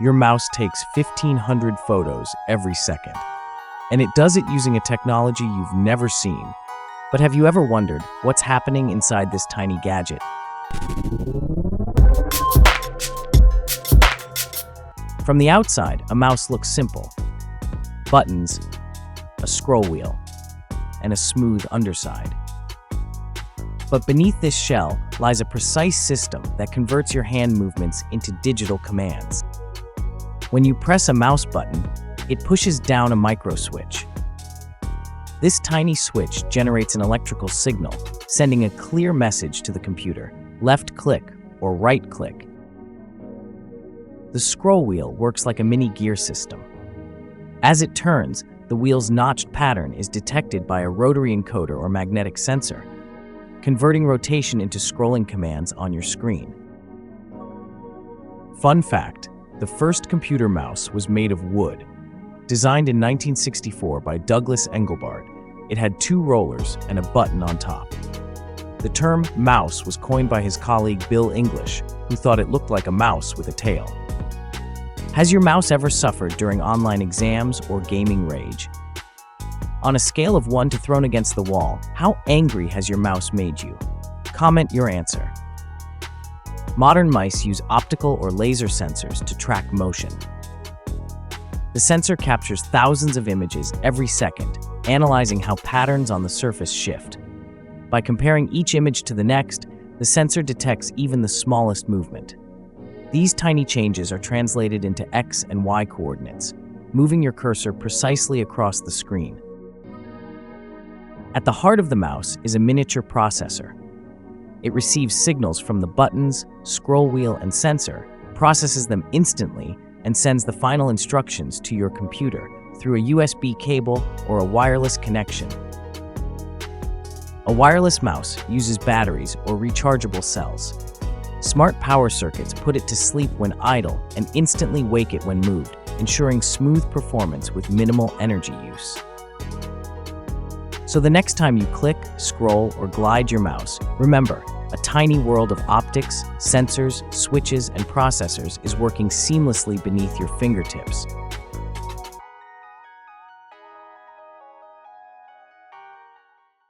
Your mouse takes 1,500 photos every second. And it does it using a technology you've never seen. But have you ever wondered what's happening inside this tiny gadget? From the outside, a mouse looks simple. Buttons, a scroll wheel, and a smooth underside. But beneath this shell lies a precise system that converts your hand movements into digital commands. When you press a mouse button, it pushes down a micro switch. This tiny switch generates an electrical signal, sending a clear message to the computer: left click or right click. The scroll wheel works like a mini gear system. As it turns, the wheel's notched pattern is detected by a rotary encoder or magnetic sensor, converting rotation into scrolling commands on your screen. Fun fact: the first computer mouse was made of wood. Designed in 1964 by Douglas Engelbart, it had 2 rollers and a button on top. The term mouse was coined by his colleague Bill English, who thought it looked like a mouse with a tail. Has your mouse ever suffered during online exams or gaming rage? On a scale of 1 to thrown against the wall, how angry has your mouse made you? Comment your answer. Modern mice use optical or laser sensors to track motion. The sensor captures thousands of images every second, analyzing how patterns on the surface shift. By comparing each image to the next, the sensor detects even the smallest movement. These tiny changes are translated into X and Y coordinates, moving your cursor precisely across the screen. At the heart of the mouse is a miniature processor. It receives signals from the buttons, scroll wheel, and sensor, processes them instantly, and sends the final instructions to your computer through a USB cable or a wireless connection. A wireless mouse uses batteries or rechargeable cells. Smart power circuits put it to sleep when idle and instantly wake it when moved, ensuring smooth performance with minimal energy use. So the next time you click, scroll, or glide your mouse, remember, a tiny world of optics, sensors, switches, and processors is working seamlessly beneath your fingertips.